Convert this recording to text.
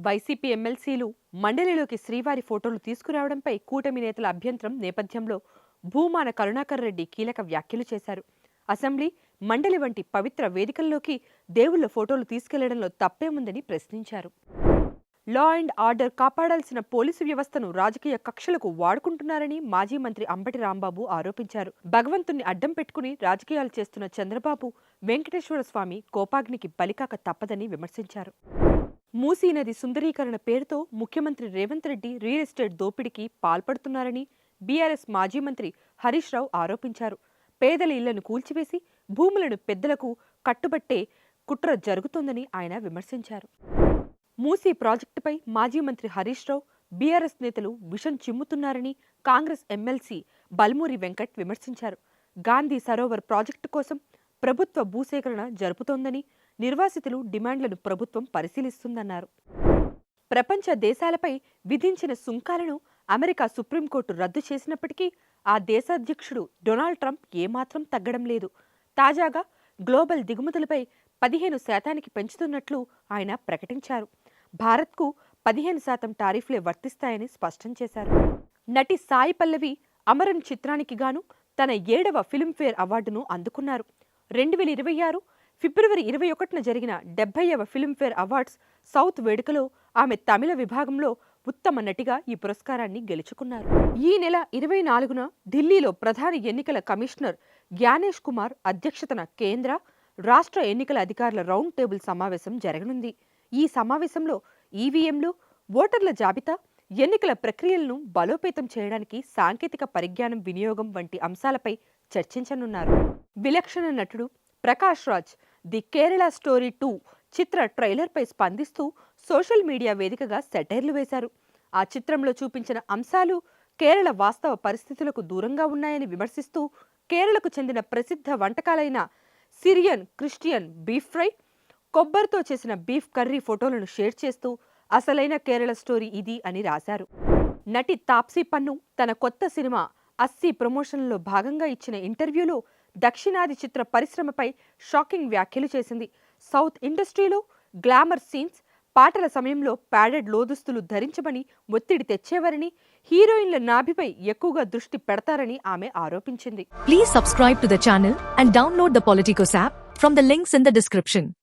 YCP ఎమ్మెల్సీలు మండలిలోకి శ్రీవారి ఫోటోలు తీసుకురావడంపై కూటమి నేతల అభ్యంతరం నేపథ్యంలో భూమాన కరుణాకర్ రెడ్డి కీలక వ్యాఖ్యలు చేశారు. అసెంబ్లీ, మండలి వంటి పవిత్ర వేదికల్లోకి దేవుళ్ల ఫోటోలు తీసుకెళ్లడంలో తప్పేముందని ప్రశ్నించారు. లా అండ్ ఆర్డర్ కాపాడాల్సిన పోలీసు వ్యవస్థను రాజకీయ కక్షలకు వాడుకుంటున్నారని మాజీ మంత్రి అంబటి రాంబాబు ఆరోపించారు. భగవంతుణ్ణి అడ్డం పెట్టుకుని రాజకీయాలు చేస్తున్న చంద్రబాబు, వెంకటేశ్వర స్వామి కోపాగ్నికి బలికాక తప్పదని విమర్శించారు. మూసీ నది సుందరీకరణ పేరుతో ముఖ్యమంత్రి రేవంత్ రెడ్డి రియల్ ఎస్టేట్ దోపిడీకి పాల్పడుతున్నారని బీఆర్ఎస్ మాజీ మంత్రి హరీష్ రావు ఆరోపించారు. పేదల ఇళ్లను కూల్చివేసి భూములను పెద్దలకు కట్టుబట్టే కుట్ర జరుగుతోందని ఆయన విమర్శించారు. మూసీ ప్రాజెక్టుపై మాజీ మంత్రి హరీష్ రావు, బీఆర్ఎస్ నేతలు విషం చిమ్ముతున్నారని కాంగ్రెస్ ఎమ్మెల్సీ బల్మూరి వెంకట్ విమర్శించారు. గాంధీ సరోవర్ ప్రాజెక్టు కోసం ప్రభుత్వ భూసేకరణ జరుపుతోందని, నిర్వాసితులు డిమాండ్లను ప్రభుత్వం పరిశీలిస్తుందన్నారు. ప్రపంచ దేశాలపై విధించిన సుంకాలను అమెరికా సుప్రీంకోర్టు రద్దు చేసినప్పటికీ ఆ దేశాధ్యక్షుడు డొనాల్డ్ ట్రంప్ ఏమాత్రం తగ్గడం లేదు. తాజాగా గ్లోబల్ దిగుమతులపై 15% పెంచుతున్నట్లు ఆయన ప్రకటించారు. భారత్కు 15% టారిఫ్లే వర్తిస్తాయని స్పష్టం చేశారు. నటి సాయి పల్లవి అమరన్ చిత్రానికి గాను తన 7వ ఫిల్మ్ఫేర్ అవార్డును అందుకున్నారు. 2026 ఫిబ్రవరి 21న జరిగిన 70వ ఫిల్మ్ఫేర్ అవార్డ్స్ సౌత్ వేడుకలో ఆమె తమిళ విభాగంలో ఉత్తమ నటిగా ఈ పురస్కారాన్ని గెలుచుకున్నారు. ఈ నెల 24న ఢిల్లీలో ప్రధాన ఎన్నికల కమిషనర్ జ్ఞానేష్ కుమార్ అధ్యక్షతన కేంద్ర, రాష్ట్ర ఎన్నికల అధికారుల రౌండ్ టేబుల్ సమావేశం జరగనుంది. ఈ సమావేశంలో ఈవీఎంలు, ఓటర్ల జాబితా, ఎన్నికల ప్రక్రియలను బలోపేతం చేయడానికి సాంకేతిక పరిజ్ఞానం వినియోగం వంటి అంశాలపై చర్చించనున్నారు. విలక్షణ నటుడు ప్రకాష్ రాజ్ ది కేరళ స్టోరీ 2 చిత్ర ట్రైలర్పై స్పందిస్తూ సోషల్ మీడియా వేదికగా సెటైర్లు వేశారు. ఆ చిత్రంలో చూపించిన అంశాలు కేరళ వాస్తవ పరిస్థితులకు దూరంగా ఉన్నాయని విమర్శిస్తూ కేరళకు చెందిన ప్రసిద్ధ వంటకాలైన సిరియన్ క్రిస్టియన్ బీఫ్ ఫ్రై, కొబ్బరితో చేసిన బీఫ్ కర్రీ ఫోటోలను షేర్ చేస్తూ అసలైన కేరళ స్టోరీ ఇది అని రాశారు. నటి తాప్సీ పన్ను తన కొత్త సినిమా 80 ప్రమోషన్లలో భాగంగా ఇచ్చిన ఇంటర్వ్యూలో దక్షిణాది చిత్ర పరిశ్రమపై షాకింగ్ వ్యాఖ్యలు చేసింది. సౌత్ ఇండస్ట్రీలో గ్లామర్ సీన్స్, పాటల సమయంలో ప్యాడెడ్ లోదుస్తులు ధరించమని ఒత్తిడి తెచ్చేవారని, హీరోయిన్ల నాభిపై ఎక్కువగా దృష్టి పెడతారని ఆమె ఆరోపించింది. Please subscribe to the channel and download the Politicos app from the links in the description.